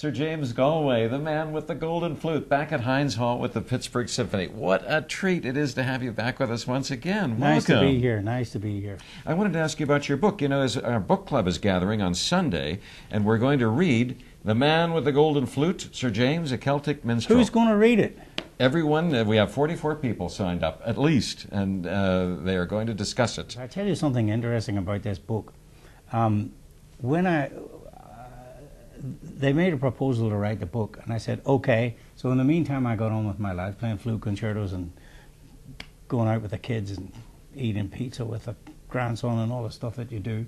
Sir James Galway, the man with the Golden Flute, back at Heinz Hall with the Pittsburgh Symphony. What a treat it is to have you back with us once again. Welcome. Nice to be here. Nice to be here. I wanted to ask you about your book. You know, our book club is gathering on Sunday, and we're going to read The Man with the Golden Flute, Sir James, a Celtic Minstrel. Who's going to read it? Everyone. We have 44 people signed up, at least, and they are going to discuss it. I'll tell you something interesting about this book. They made a proposal to write the book, and I said, okay. So in the meantime, I got on with my life, playing flute concertos and going out with the kids and eating pizza with the grandson and all the stuff that you do.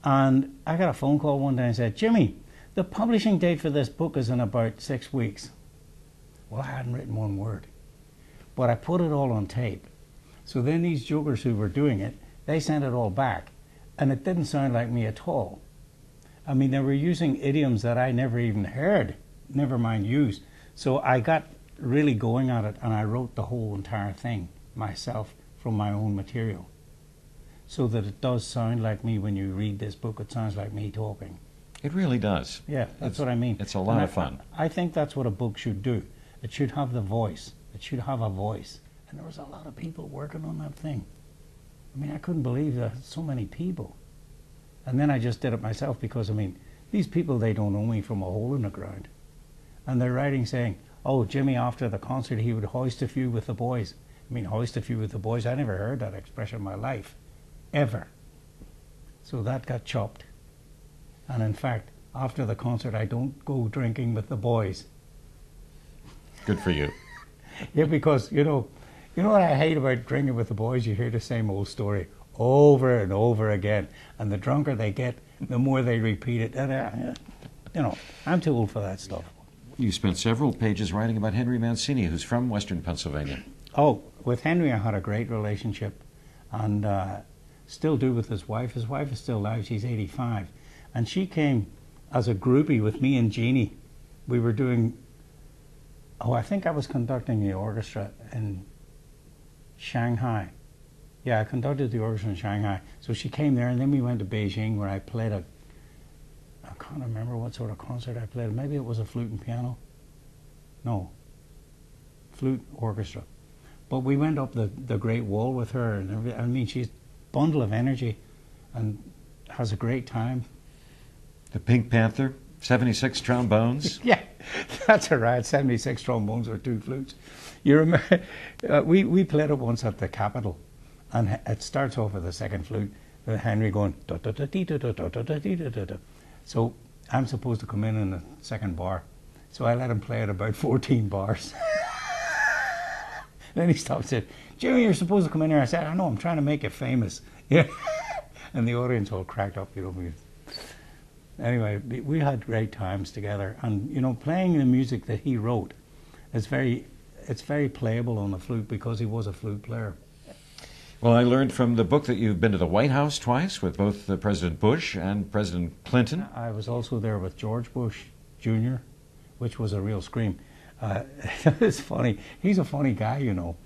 And I got a phone call one day and said, Jimmy, the publishing date for this book is in about 6 weeks. Well, I hadn't written one word, but I put it all on tape. So then these jokers who were doing it, they sent it all back, and it didn't sound like me at all. I mean, they were using idioms that I never even heard, never mind used. So I got really going at it, and I wrote the whole entire thing myself from my own material, so that it does sound like me. When you read this book, it sounds like me talking. It really does. Yeah, that's what I mean. It's a lot of fun. I think that's what a book should do. It should have the voice. It should have a voice. And there was a lot of people working on that thing. I mean, I couldn't believe that so many people. And then I just did it myself because, I mean, these people, they don't know me from a hole in the ground. And they're writing saying, oh, Jimmy, after the concert, he would hoist a few with the boys. I mean, hoist a few with the boys. I never heard that expression in my life, ever. So that got chopped. And in fact, after the concert, I don't go drinking with the boys. Good for you. Yeah, because, you know what I hate about drinking with the boys? You hear the same old story over and over again, and the drunker they get, the more they repeat it. And you know, I'm too old for that stuff. You spent several pages writing about Henry Mancini, who's from Western Pennsylvania. Oh, with Henry I had a great relationship, and still do with his wife. His wife is still alive. She's 85, and she came as a groupie with me and Jeannie. We were doing, I think I was conducting the orchestra in Shanghai. Yeah, I conducted the orchestra in Shanghai. So she came there, and then we went to Beijing, where I played I can't remember what sort of concert I played. Maybe it was a flute and piano. No, flute orchestra. But we went up the Great Wall with her, and I mean, she's a bundle of energy and has a great time. The Pink Panther, 76 trombones. Yeah, that's all right. 76 trombones or 2 flutes. You remember, we played it once at the Capitol. And it starts off with the second flute, with Henry going da da da dee da da da da da dee da da da. So I'm supposed to come in the second bar. So I let him play at about 14 bars. Then he stopped and said, Jimmy, you're supposed to come in here. I said, I know, I'm trying to make it famous. Yeah. And the audience all cracked up, you know. Anyway, we had great times together. And, you know, playing the music that he wrote is it's very playable on the flute because he was a flute player. Well, I learned from the book that you've been to the White House twice with both President Bush and President Clinton. I was also there with George Bush Jr., which was a real scream. It's funny. He's a funny guy, you know.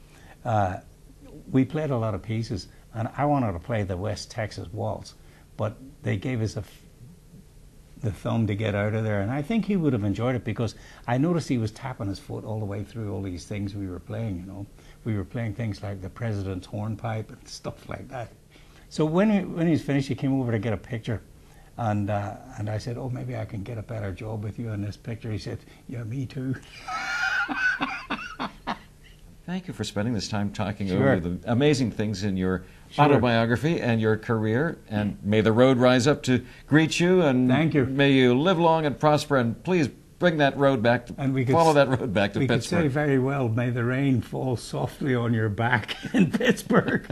We played a lot of pieces, and I wanted to play the West Texas Waltz, but they gave us the thumb to get out of there, and I think he would have enjoyed it because I noticed he was tapping his foot all the way through all these things we were playing, you know. We were playing things like the President's Hornpipe and stuff like that. So when he was finished, he came over to get a picture, and I said, oh, maybe I can get a better job with you in this picture. He said, yeah, me too. Thank you for spending this time talking Sure. over the amazing things in your Sure. autobiography and your career. And may the road rise up to greet you. And thank you. May you live long and prosper. And please bring that road back to follow that road back to Pittsburgh. We could say very well, may the rain fall softly on your back in Pittsburgh.